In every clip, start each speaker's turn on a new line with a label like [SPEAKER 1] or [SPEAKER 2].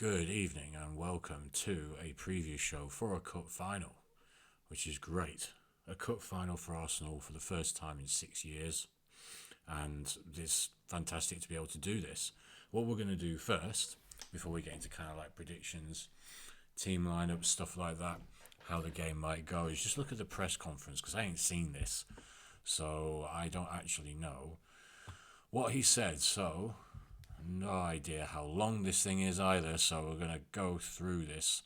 [SPEAKER 1] Good evening and welcome to a preview show for a cup final, which is great. A cup final for Arsenal for the first time in 6 years, and it's fantastic to be able to do this. What we're going to do first, before we get into kind of like predictions, team lineup, stuff like that, how the game might go, is just look at the press conference because I ain't seen this, so I don't actually know what he said. So no idea how long this thing is either, so we're going to go through this.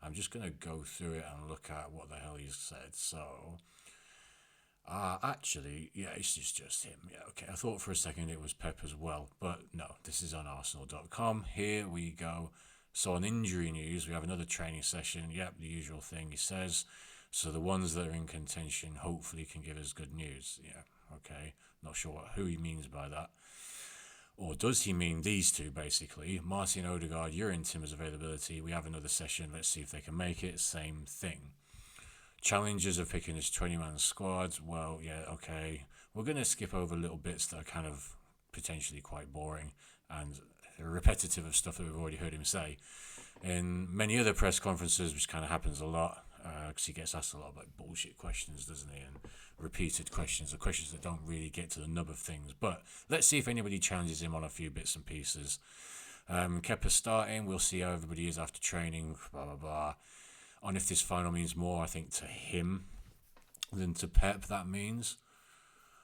[SPEAKER 1] I'm just going to go through it and look at what the hell he said. So, actually, yeah, it's just him. Yeah, okay. I thought for a second it was Pep as well, but no, this is on Arsenal.com. Here we go. So, on injury news, we have another training session. Yep, the usual thing he says. So, the ones that are in contention hopefully can give us good news. Yeah, okay. Not sure who he means by that. Or does he mean these two, basically? Martin Odegaard, you're in Timber's availability. We have another session. Let's see if they can make it. Same thing. Challenges of picking his 20-man squad. Well, yeah, okay. We're going to skip over little bits that are kind of potentially quite boring and repetitive of stuff that we've already heard him say. In many other press conferences, which kind of happens a lot, because he gets asked a lot of like bullshit questions, doesn't he? And repeated questions, or questions that don't really get to the nub of things. But let's see if anybody challenges him on a few bits and pieces. Kepa starting, we'll see how everybody is after training, blah, blah, blah. On if this final means more, I think, to him than to Pep, that means.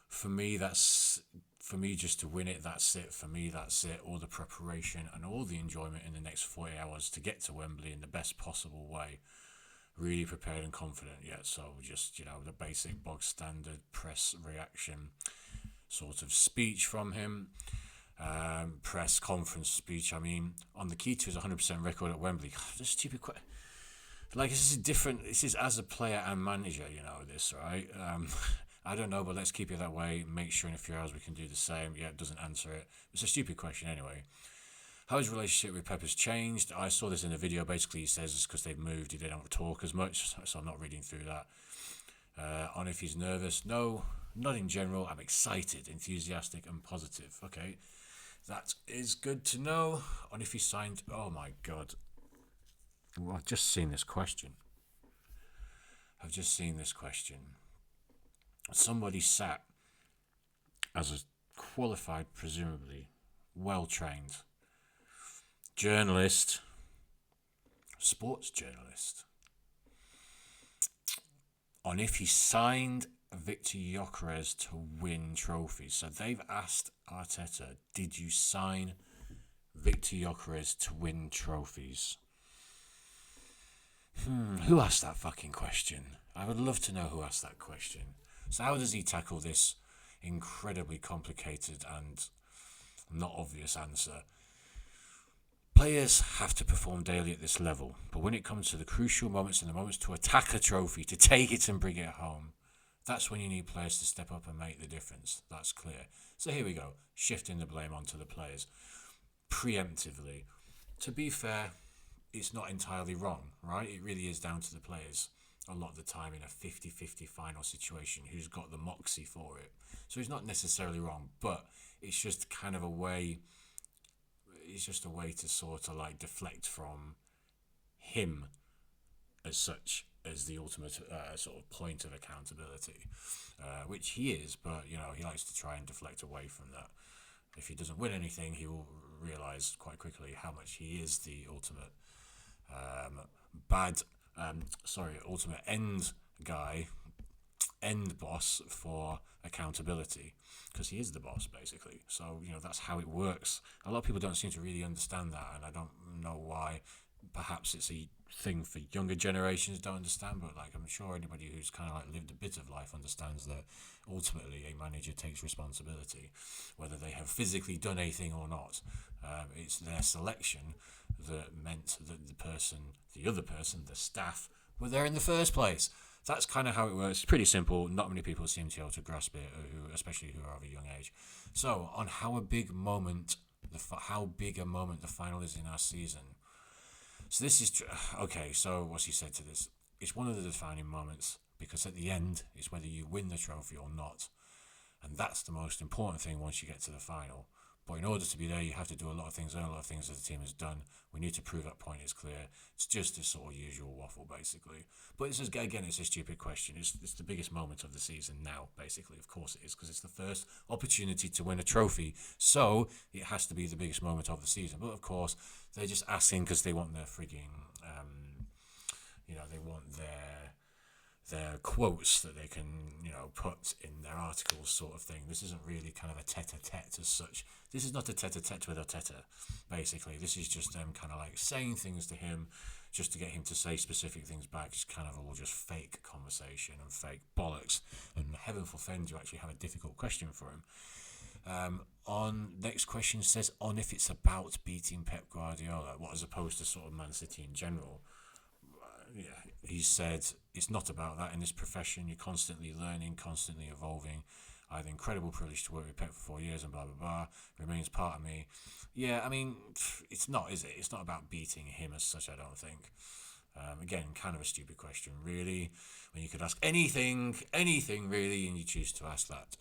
[SPEAKER 1] For me, just to win it, that's it. For me, that's it. All the preparation and all the enjoyment in the next 40 hours to get to Wembley in the best possible way. Really prepared and confident, yeah. So just, the basic bog standard press reaction sort of speech from him. Press conference speech, on the key to his 100% record at Wembley. Just stupid question. Like, this is different. This is as a player and manager, this, right? I don't know, but let's keep it that way. Make sure in a few hours we can do the same. Yeah, it doesn't answer it. It's a stupid question anyway. How his relationship with Pep has changed. I saw this in the video. Basically, he says it's because they've moved. They don't talk as much, so I'm not reading through that. On if he's nervous. No, not in general. I'm excited, enthusiastic, and positive. Okay, that is good to know. On if he signed. Oh my God. Well, I've just seen this question. Somebody sat as a qualified, presumably well-trained journalist, sports journalist, on if he signed Victor Gyökeres to win trophies. So they've asked Arteta, did you sign Victor Gyökeres to win trophies? Who asked that fucking question? I would love to know who asked that question. So how does he tackle this incredibly complicated and not obvious answer? Players have to perform daily at this level, but when it comes to the crucial moments and the moments to attack a trophy, to take it and bring it home, that's when you need players to step up and make the difference. That's clear. So here we go, shifting the blame onto the players. Preemptively. To be fair, it's not entirely wrong, right? It really is down to the players a lot of the time in a 50-50 final situation who's got the moxie for it. So he's not necessarily wrong, but it's just kind of a way... It's just a way to sort of like deflect from him as such as the ultimate sort of point of accountability, which he is, but he likes to try and deflect away from that. If he doesn't win anything, he will realise quite quickly how much he is the ultimate ultimate end boss for accountability, because he is the boss basically. So that's how it works. A lot of people don't seem to really understand that, and I don't know why. Perhaps it's a thing for younger generations don't understand, but like I'm sure anybody who's kind of like lived a bit of life understands that ultimately a manager takes responsibility, whether they have physically done anything or not. It's their selection that meant that the other person, the staff, were there in the first place. That's kind of how it works. It's pretty simple. Not many people seem to be able to grasp it, especially who are of a young age. So, on how big a moment the final is in our season. So this is okay. So what's he said to this? It's one of the defining moments, because at the end it's whether you win the trophy or not, and that's the most important thing once you get to the final. But in order to be there, you have to do a lot of things, and a lot of things that the team has done. We need to prove that point is clear. It's just this sort of usual waffle, basically. But it's just, again, it's a stupid question. It's the biggest moment of the season now, basically. Of course it is, because it's the first opportunity to win a trophy. So it has to be the biggest moment of the season. But of course, they're just asking because they want their frigging, they want their quotes that they can, put in their articles, sort of thing. This isn't really kind of a tete-a-tete as such. This is not a tete-a-tete with Arteta, basically. This is just them kind of like saying things to him just to get him to say specific things back. It's kind of all just fake conversation and fake bollocks. And heaven forfend you actually have a difficult question for him. On next question says, on if it's about beating Pep Guardiola, what as opposed to sort of Man City in general. He said, it's not about that in this profession. You're constantly learning, constantly evolving. I had an incredible privilege to work with Pep for 4 years and blah, blah, blah. Remains part of me. Yeah, I mean, it's not, is it? It's not about beating him as such, I don't think. Again, kind of a stupid question, really. When you could ask anything really, and you choose to ask that.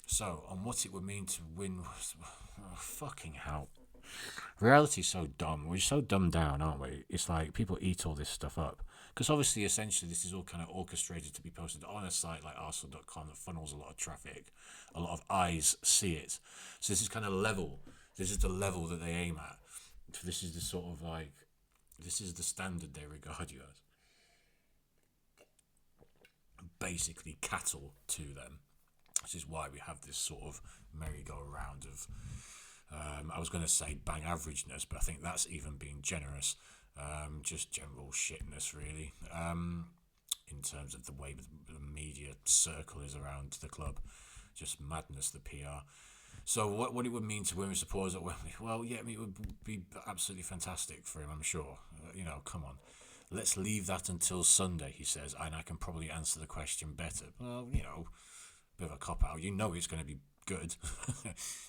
[SPEAKER 1] So, on what it would mean to win... Oh, fucking hell. Reality's so dumb. We're so dumbed down, aren't we? It's like people eat all this stuff up. Because obviously, essentially, this is all kind of orchestrated to be posted on a site like Arsenal.com that funnels a lot of traffic. A lot of eyes see it. So this is kind of level. This is the level that they aim at. This is the sort of like... This is the standard they regard you as. Basically cattle to them. Which is why we have this sort of merry-go-round of... I was going to say bang averageness, but I think that's even being generous. Just general shitness, really, in terms of the way the media circle is around the club. Just madness, the PR. So what it would mean to women supporters at Wembley? Well, yeah, I mean, it would be absolutely fantastic for him, I'm sure. Come on. Let's leave that until Sunday, he says, and I can probably answer the question better. Well, bit of a cop-out. It's going to be good.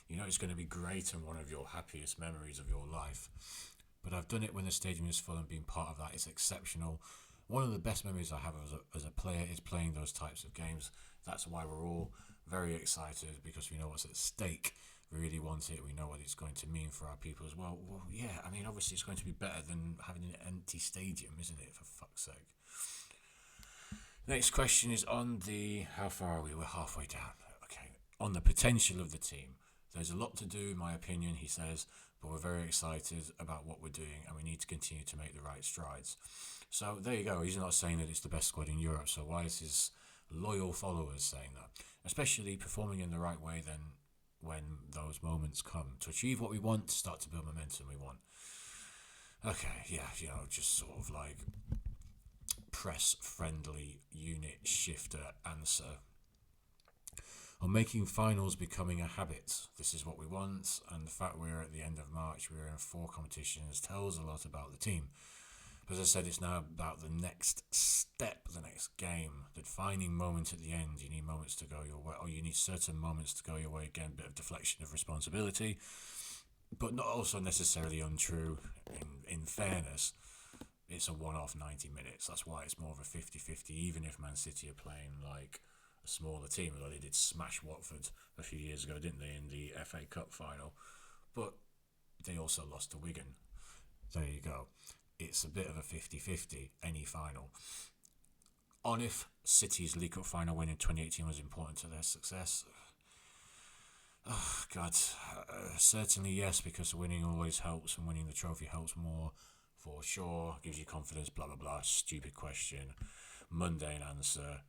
[SPEAKER 1] It's going to be great and one of your happiest memories of your life. But I've done it when the stadium is full, and being part of that is exceptional. One of the best memories I have as a player is playing those types of games. That's why we're all very excited, because we know what's at stake. We really want it. We know what it's going to mean for our people as well. Well, yeah, I mean, obviously it's going to be better than having an empty stadium, isn't it, for fuck's sake? Next question is on the... How far are we? We're halfway down. Okay. On the potential of the team. There's a lot to do, in my opinion, he says, but we're very excited about what we're doing, and we need to continue to make the right strides. So there you go. He's not saying that it's the best squad in Europe, so why is his loyal followers saying that? Especially performing in the right way then when those moments come. To achieve what we want, to start to build momentum we want. Okay, yeah, just sort of like press-friendly unit shifter answer. On making finals becoming a habit. This is what we want, and the fact we're at the end of March, we're in 4 competitions, tells a lot about the team. But as I said, it's now about the next step, the next game, the defining moment at the end. You need moments to go your way, or you need certain moments to go your way. Again, a bit of deflection of responsibility, but not also necessarily untrue. In fairness, it's a one-off 90 minutes. That's why it's more of a 50-50, even if Man City are playing like a smaller team, although they did smash Watford a few years ago, didn't they, in the FA Cup final? But they also lost to Wigan. There you go. It's a bit of a 50-50, any final. On if City's League Cup final win in 2018 was important to their success. Oh, God. Certainly yes, because winning always helps, and winning the trophy helps more, for sure. Gives you confidence, blah, blah, blah. Stupid question. Mundane answer.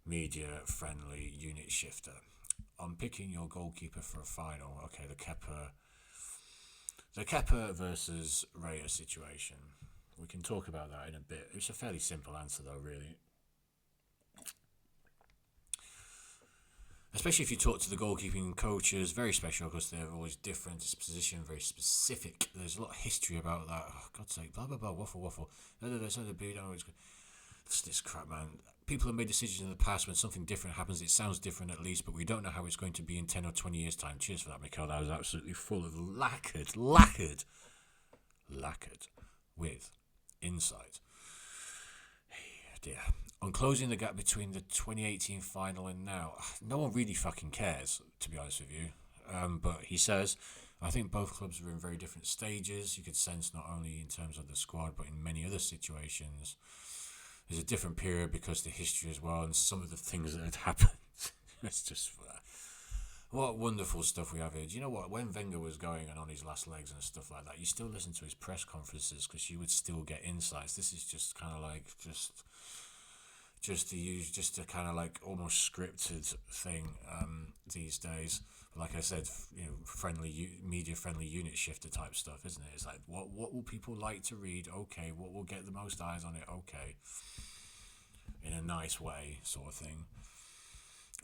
[SPEAKER 1] Media-friendly unit shifter. On picking your goalkeeper for a final, okay, the Kepa versus Raya situation. We can talk about that in a bit. It's a fairly simple answer, though, really. Especially if you talk to the goalkeeping coaches, very special because they're always different. It's a position very specific. There's a lot of history about that. Oh, God's sake, blah, blah, blah, waffle. It's this crap, man. People have made decisions in the past when something different happens. It sounds different at least, but we don't know how it's going to be in 10 or 20 years' time. Cheers for that, Mikel. That was absolutely full of lacquered with insight. Hey, dear. On closing the gap between the 2018 final and now, no one really fucking cares, to be honest with you. But he says, I think both clubs are in very different stages. You could sense not only in terms of the squad, but in many other situations. There's a different period because the history as well, and some of the things that had happened. It's just what wonderful stuff we have here. Do you know what? When Wenger was going and on his last legs and stuff like that, you still listen to his press conferences because you would still get insights. This is just kind of like just a kind of like almost scripted thing these days. Like I said, media friendly unit shifter type stuff, isn't it? It's like what will people like to read? Okay, what will get the most eyes on it? Okay, in a nice way, sort of thing.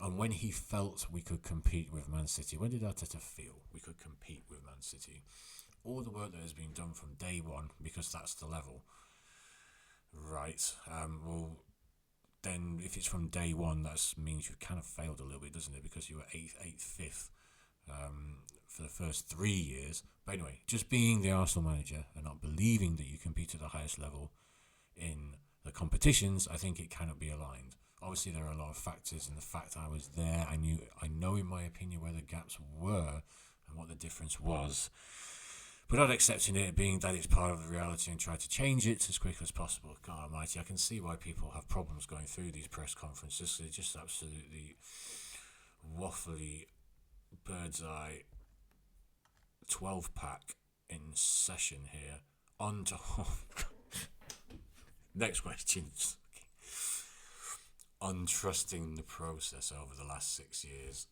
[SPEAKER 1] And when he felt we could compete with Man City, when did Arteta feel we could compete with Man City? All the work that has been done from day one, because that's the level, right? Well, then if it's from day one, that means you kind of failed a little bit, doesn't it? Because you were eighth, fifth for the first 3 years. But anyway, just being the Arsenal manager and not believing that you compete at the highest level in the competitions, I think it cannot be aligned. Obviously, there are a lot of factors, and the fact I was there, I know in my opinion where the gaps were and what the difference was. But not accepting it, being that it's part of the reality and try to change it as quick as possible. God almighty, I can see why people have problems going through these press conferences. They're just absolutely waffly, bird's eye, 12-pack in session here. On to... Next question. Untrusting the process over the last 6 years.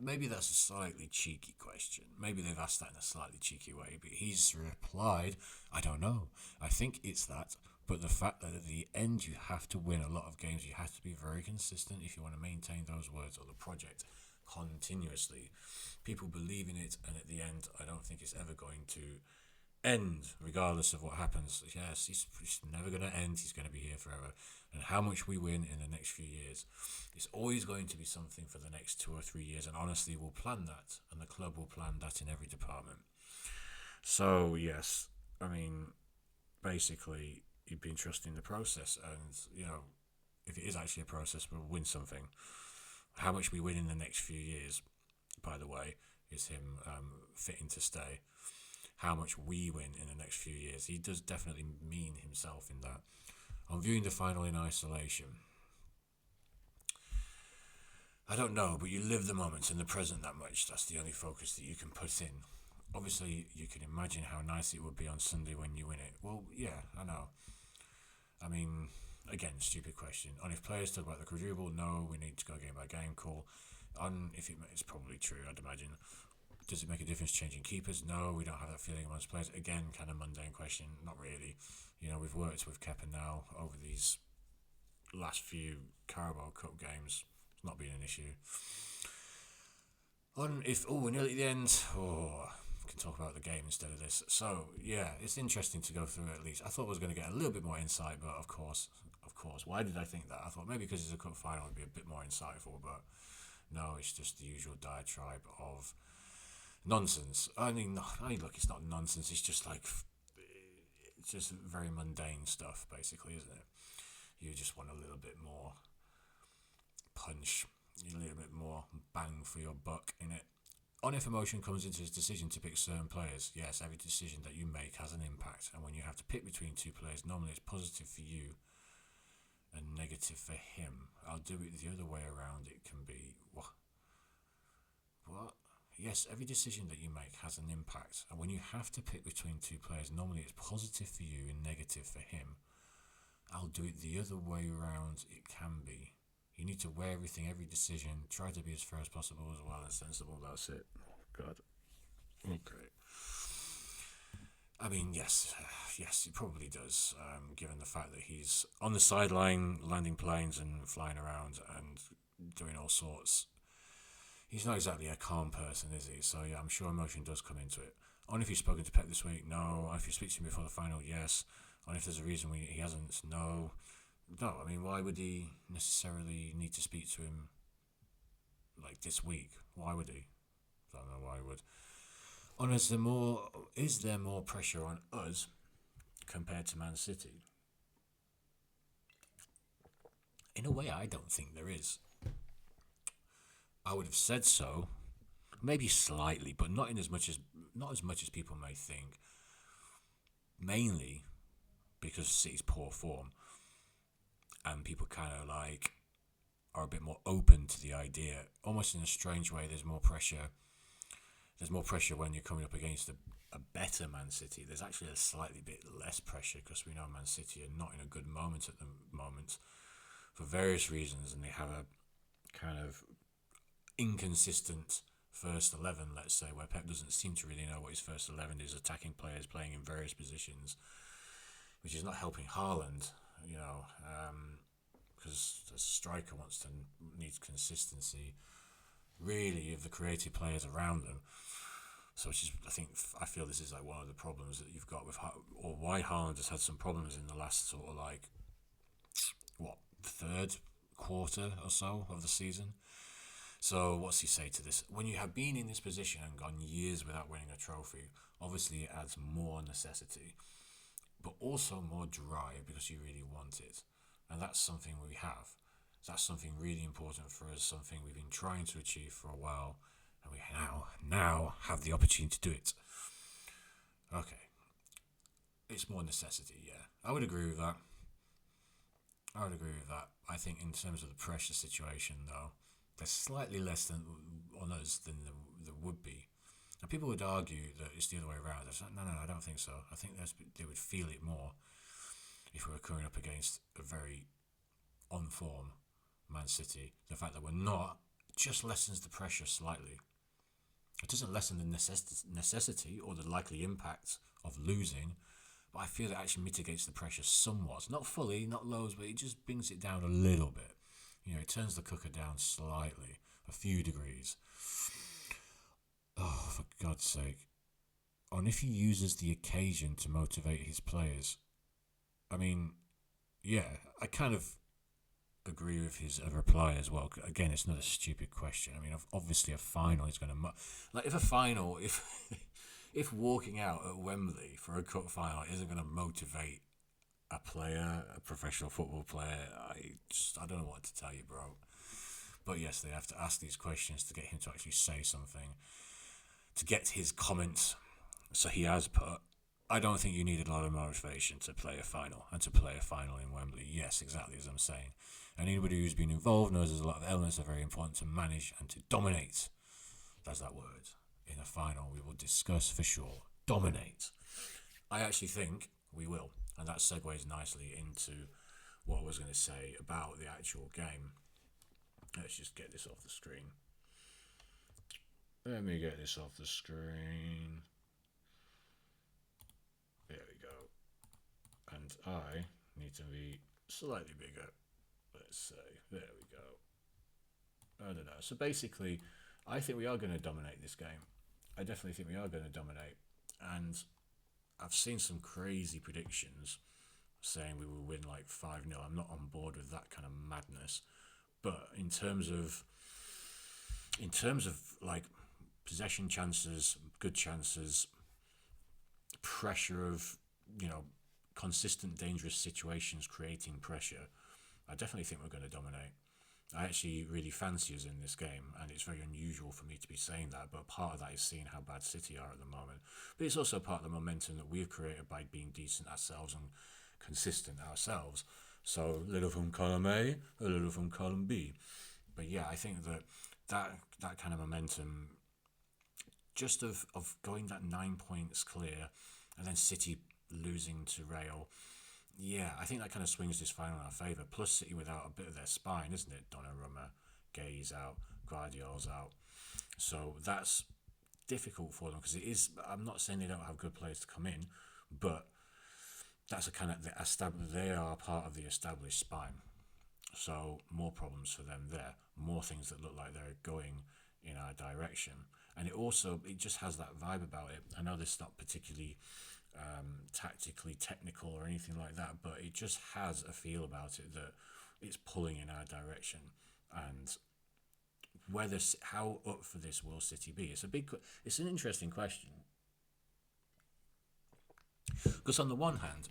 [SPEAKER 1] Maybe that's a slightly cheeky question. Maybe they've asked that in a slightly cheeky way, but he's replied, I don't know. I think it's that, but the fact that at the end you have to win a lot of games, you have to be very consistent if you want to maintain those words or the project continuously. People believe in it, and at the end, I don't think it's ever going to end, regardless of what happens. Yes, he's never going to end. He's going to be here forever. And how much we win in the next few years, it's always going to be something for the next 2 or 3 years. And honestly, we'll plan that, and the club will plan that in every department. So yes, I mean, basically, you've been trusting the process, and if it is actually a process, we'll win something. How much we win in the next few years, by the way, is him fitting to stay. How much we win in the next few years. He does definitely mean himself in that. I'm viewing the final in isolation. I don't know, but you live the moment and the present that much. That's the only focus that you can put in. Obviously, you can imagine how nice it would be on Sunday when you win it. Well, yeah, I know. I mean, again, stupid question. On if players talk about the quadruple, no, we need to go game by game, cool. On if it's probably true, I'd imagine. Does it make a difference changing keepers? No, we don't have that feeling amongst players. Again, kind of mundane question. Not really. We've worked with Kepa now over these last few Carabao Cup games. It's not been an issue. We're nearly at the end. We can talk about the game instead of this. So, yeah, it's interesting to go through it at least. I thought I was going to get a little bit more insight, but of course. Why did I think that? I thought maybe because it's a cup final, it would be a bit more insightful, but no, it's just the usual diatribe of nonsense. I mean, look, it's not nonsense. It's just it's just very mundane stuff, basically, isn't it? You just want a little bit more punch, a little bit more bang for your buck in it. On if emotion comes into his decision to pick certain players, yes, every decision that you make has an impact. And when you have to pick between two players, normally it's positive for you and negative for him. I'll do it the other way around. It can be what? Yes, every decision that you make has an impact. And when you have to pick between two players, normally it's positive for you and negative for him. I'll do it the other way around. It can be. You need to weigh everything, every decision. Try to be as fair as possible as well and sensible. That's it. Oh, God. Okay. I mean, yes, it probably does, given the fact that he's on the sideline, landing planes and flying around and doing all sorts. He's not exactly a calm person, is he? So, yeah, I'm sure emotion does come into it. On if you've spoken to Pep this week, no. On if you speak to him before the final, yes. On if there's a reason he hasn't, no. No, I mean, why would he necessarily need to speak to him, this week? Why would he? I don't know why he would. Is there more pressure on us compared to Man City? In a way, I don't think there is. I would have said so, maybe slightly, but not as much as people may think. Mainly because City's poor form, and people kind of like are a bit more open to the idea. Almost in a strange way, there's more pressure. There's more pressure when you're coming up against a better Man City. There's actually a slightly bit less pressure because we know Man City are not in a good moment at the moment for various reasons, and they have a kind of inconsistent first 11, let's say, where Pep doesn't seem to really know what his first 11 is. Attacking players playing in various positions, which is not helping Haaland, because the striker needs consistency, really, of the creative players around them. So I feel this is like one of the problems that you've got with, or why Haaland has had some problems in the last sort of like, third quarter or so of the season. So what's he say to this? When you have been in this position and gone years without winning a trophy, obviously it adds more necessity, but also more drive because you really want it. And that's something we have. That's something really important for us, something we've been trying to achieve for a while, and we now have the opportunity to do it. Okay. It's more necessity, yeah. I would agree with that. I think in terms of the pressure situation, though, there's slightly less than on us than there would be. And people would argue that it's the other way around. It's like, no, I don't think so. I think they would feel it more if we were coming up against a very on form Man City. The fact that we're not just lessens the pressure slightly. It doesn't lessen the necessity or the likely impact of losing, but I feel it actually mitigates the pressure somewhat. Not fully, not loads, but it just brings it down a little bit. It turns the cooker down slightly, a few degrees. Oh, for God's sake. And if he uses the occasion to motivate his players, I mean, yeah, I kind of agree with his reply as well. Again, it's not a stupid question. I mean, obviously a final is going to... if walking out at Wembley for a cup final isn't going to motivate a player, a professional football player, I don't know what to tell you, bro. But yes, they have to ask these questions to get him to actually say something, to get his comments. So he has put, I don't think you need a lot of motivation to play a final, and to play a final in Wembley. Yes, exactly as I'm saying. And anybody who's been involved knows there's a lot of elements that are very important to manage and to dominate. That's that word. In a final, we will discuss for sure. Dominate. I actually think we will. And that segues nicely into what I was going to say about the actual game. Let's just get this off the screen. Let me get this off the screen. There we go. And I need to be slightly bigger. Let's say. There we go. I don't know. So basically, I think we are going to dominate this game. I definitely think we are going to dominate. And I've seen some crazy predictions saying we will win like 5-0. I'm not on board with that kind of madness. But in terms of like possession chances, good chances, pressure of, consistent dangerous situations creating pressure, I definitely think we're going to dominate. I actually really fancy us in this game, and it's very unusual for me to be saying that, but part of that is seeing how bad City are at the moment. But it's also part of the momentum that we've created by being decent ourselves and consistent ourselves. So, a little from column A, a little from column B. But yeah, I think that kind of momentum, just of going that 9 points clear, and then City losing to Real, yeah, I think that kind of swings this final in our favour. Plus City without a bit of their spine, isn't it? Donnarumma, Gay's out, Guardiola's out. So that's difficult for them because it is. I'm not saying they don't have good players to come in, but that's a kind of they are part of the established spine. So more problems for them there. More things that look like they're going in our direction. And it just has that vibe about it. I know this is not particularly tactically technical or anything like that, but it just has a feel about it that it's pulling in our direction. And how up for this will City be? It's an interesting question, because on the one hand,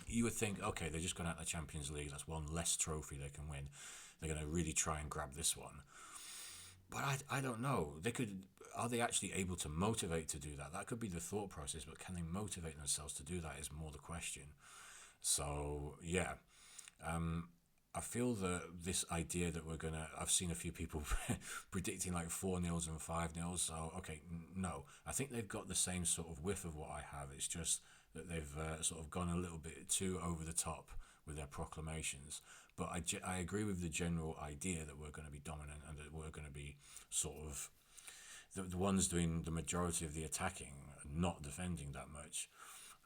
[SPEAKER 1] you would think, okay, they're just going out of the Champions League. That's one less trophy they can win. They're going to really try and grab this one. But I don't know. They could. Are they actually able to motivate to do that? That could be the thought process, but can they motivate themselves to do that is more the question. So yeah, I feel that this idea that we're gonna. I've seen a few people predicting like 4-0s and 5-0s. So okay, no, I think they've got the same sort of whiff of what I have. It's just that they've sort of gone a little bit too over the top with their proclamations. But I agree with the general idea that we're going to be dominant and that we're going to be sort of the ones doing the majority of the attacking, not defending that much.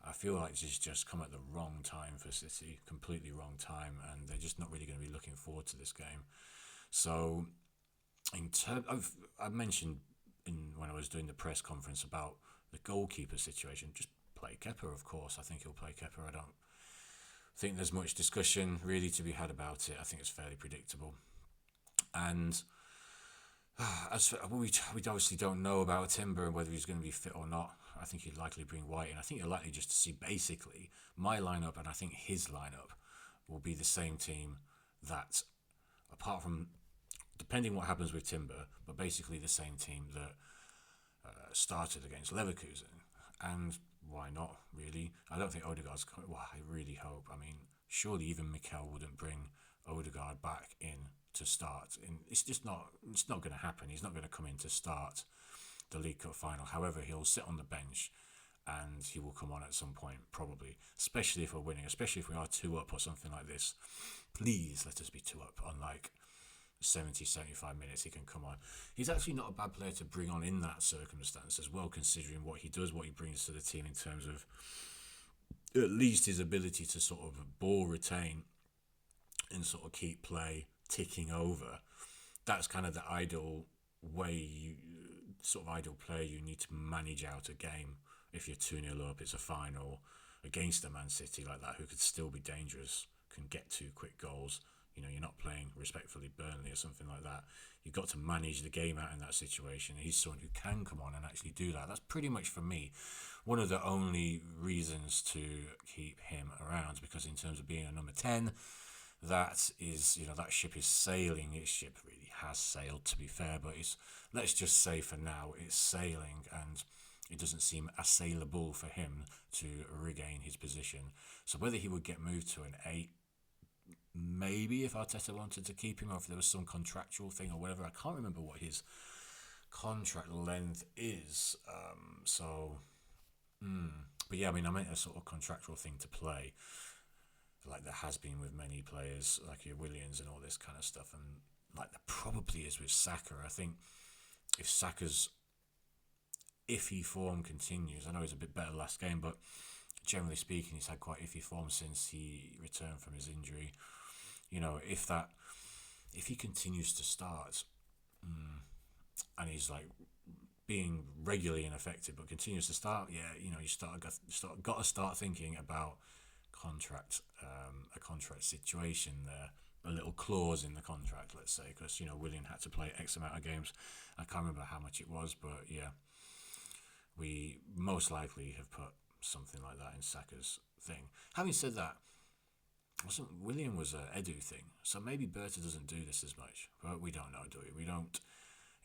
[SPEAKER 1] I feel like this has just come at the wrong time for City, completely wrong time, and they're just not really going to be looking forward to this game. So, in I mentioned when I was doing the press conference about the goalkeeper situation. Just play Kepa, of course. I think he'll play Kepa. I don't think there's much discussion really to be had about it. I think it's fairly predictable. And as for, we obviously don't know about Timber and whether he's going to be fit or not. I think he'd likely bring White in. I think you're likely just to see basically my lineup, and I think his lineup will be the same team that, apart from depending what happens with Timber, but basically the same team that started against Leverkusen. And why not, really? I don't think Odegaard's coming. Well, I really hope. I mean, surely even Mikel wouldn't bring Odegaard back in to start. And it's just not. It's not going to happen. He's not going to come in to start the League Cup final. However, he'll sit on the bench and he will come on at some point, probably. Especially if we're winning. Especially if we are 2 up or something like this. Please let us be 2 up on like 70, 75 minutes. He can come on. He's actually not a bad player to bring on in that circumstance as well, considering what he does, what he brings to the team in terms of at least his ability to sort of ball retain and sort of keep play ticking over. That's kind of the ideal ideal player you need to manage out a game. If you're 2-0 up, it's a final against a Man City like that, who could still be dangerous, can get 2 quick goals. You know, you're not playing respectfully Burnley or something like that. You've got to manage the game out in that situation. He's someone who can come on and actually do that. That's pretty much, for me, one of the only reasons to keep him around, because in terms of being a number 10, that is, that ship is sailing. Its ship really has sailed, to be fair, but let's just say for now it's sailing, and it doesn't seem assailable for him to regain his position. So whether he would get moved to an 8, maybe if Arteta wanted to keep him, or if there was some contractual thing or whatever. I can't remember what his contract length is. But yeah, I mean, I meant a sort of contractual thing to play, like there has been with many players, like your Williams and all this kind of stuff, and like there probably is with Saka. I think if Saka's iffy form continues, I know he's a bit better last game, but generally speaking, he's had quite iffy form since he returned from his injury. If he continues to start, and he's like being regularly ineffective but continues to start, you got to start thinking about a contract situation there, a little clause in the contract, let's say, because Willian had to play X amount of games. I can't remember how much it was, but yeah, we most likely have put something like that in Saka's thing. Having said that, William was a Edu thing, so maybe Berta doesn't do this as much, but we don't know, do we? We don't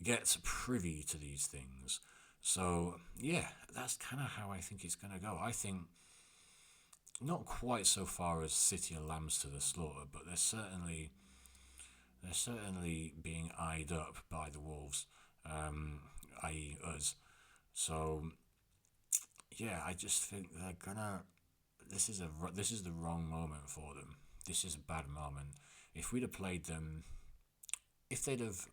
[SPEAKER 1] get privy to these things. So yeah, that's kind of how I think it's going to go. I think not quite so far as City are lambs to the slaughter, but they're certainly being eyed up by the Wolves, i.e. us. So yeah, I just think they're gonna. This is the wrong moment for them. This is a bad moment. If we'd have played them, if they'd have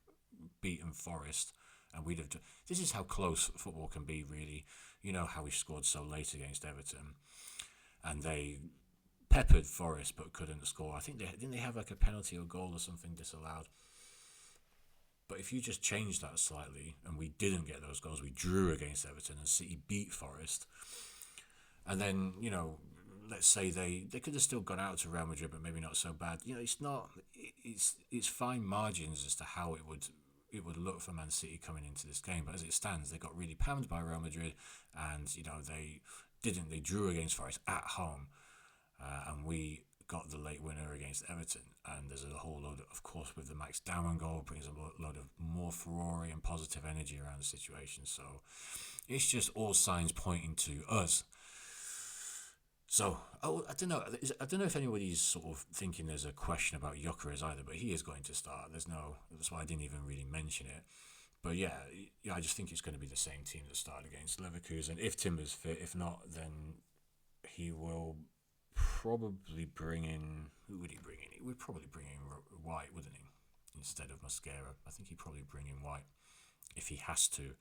[SPEAKER 1] beaten Forest, and we'd have. This is how close football can be, really. You know how we scored so late against Everton, and they peppered Forest but couldn't score. I think didn't they have like a penalty or goal or something disallowed. But if you just change that slightly, and we didn't get those goals, we drew against Everton, and City beat Forest, and then let's say they could have still gone out to Real Madrid, but maybe not so bad. It's fine margins as to how it would look for Man City coming into this game. But as it stands, they got really pammed by Real Madrid, and they drew against Forest at home, and we got the late winner against Everton, and there's a whole load, of course, with the Max Darwin goal, brings a load of more furore and positive energy around the situation. So it's just all signs pointing to us. So I don't know. I don't know if anybody's sort of thinking there's a question about Gyökeres either, but he is going to start. That's why I didn't even really mention it. But yeah, I just think it's going to be the same team that started against Leverkusen. If Timber's fit, if not, then he will probably bring in. Who would he bring in? He would probably bring in White, wouldn't he? Instead of Mosquera. I think he'd probably bring in White if he has to.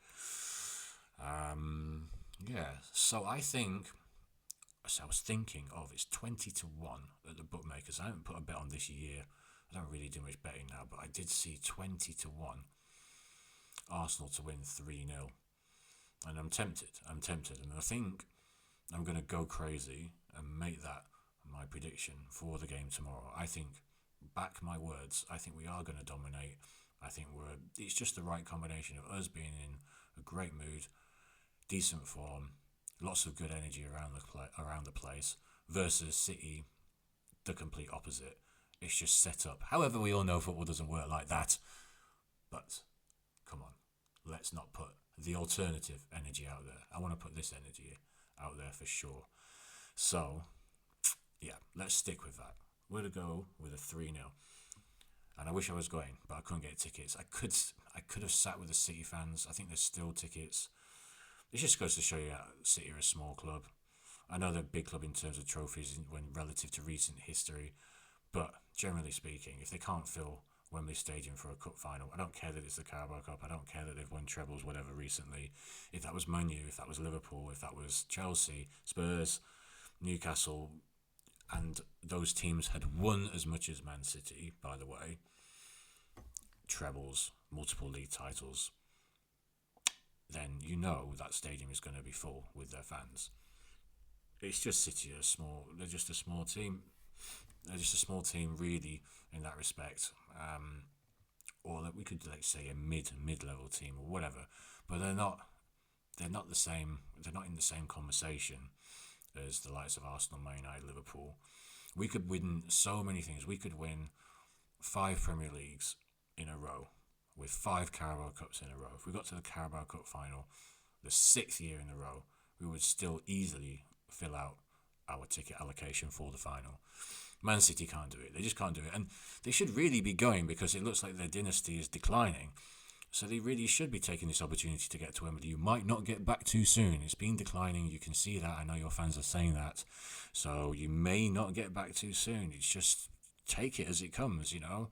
[SPEAKER 1] Yeah, so I was thinking of it's 20-1 at the bookmakers. I haven't put a bet on this year. I don't really do much betting now, but I did see 20-1 Arsenal to win 3-0. And I'm tempted. And I think I'm going to go crazy and make that my prediction for the game tomorrow. I think, back my words, I think we are going to dominate. I think it's just the right combination of us being in a great mood, decent form, lots of good energy around the place, versus City, the complete opposite. It's just set up. However, we all know football doesn't work like that. But come on, let's not put the alternative energy out there. I want to put this energy out there for sure. So, yeah, let's stick with that. We're going to go with a 3-0. And I wish I was going, but I couldn't get tickets. I could have sat with the City fans. I think there's still tickets. It just goes to show you City are a small club. I know they're a big club in terms of trophies when relative to recent history, but generally speaking, if they can't fill Wembley Stadium for a cup final, I don't care that it's the Carabao Cup, I don't care that they've won trebles, whatever, recently. If that was Man U, if that was Liverpool, if that was Chelsea, Spurs, Newcastle, and those teams had won as much as Man City, by the way, trebles, multiple league titles, then you know that stadium is going to be full with their fans. It's just City are small. They're just a small team. They're just a small team, really, in that respect. Or that we could say a mid-level team or whatever. But they're not. They're not the same. They're not in the same conversation as the likes of Arsenal, Man United, Liverpool. We could win so many things. We could win 5 Premier Leagues in a row, with 5 Carabao Cups in a row. If we got to the Carabao Cup final, the 6th year in a row, we would still easily fill out our ticket allocation for the final. Man City can't do it. They just can't do it. And they should really be going, because it looks like their dynasty is declining. So they really should be taking this opportunity to get to Wembley. You might not get back too soon. It's been declining. You can see that. I know your fans are saying that. So you may not get back too soon. It's just take it as it comes, you know.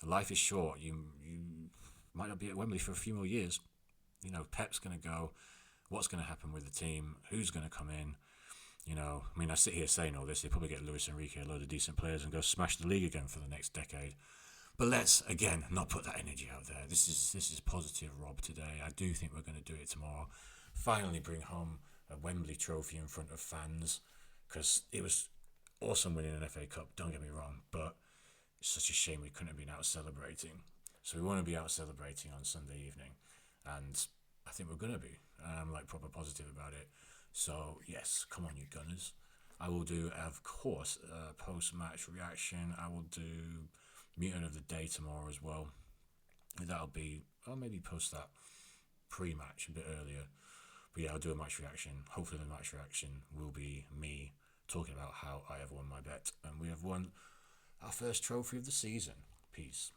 [SPEAKER 1] Life is short. You might not be at Wembley for a few more years. You know, Pep's going to go. What's going to happen with the team? Who's going to come in? You know, I mean, I sit here saying all this. They probably get Luis Enrique, a load of decent players, and go smash the league again for the next decade. But let's, again, not put that energy out there. This is positive, Rob, today. I do think we're going to do it tomorrow. Finally bring home a Wembley trophy in front of fans, because it was awesome winning an FA Cup, don't get me wrong, but it's such a shame we couldn't have been out celebrating. So we want to be out celebrating on Sunday evening, and I think we're going to be. I'm proper positive about it. So yes, come on, you Gunners. I will do, of course, post-match reaction. I will do meeting of the day tomorrow as well. That'll be, I'll maybe post that pre-match a bit earlier. But yeah, I'll do a match reaction. Hopefully the match reaction will be me talking about how I have won my bet. And we have won our first trophy of the season. Peace.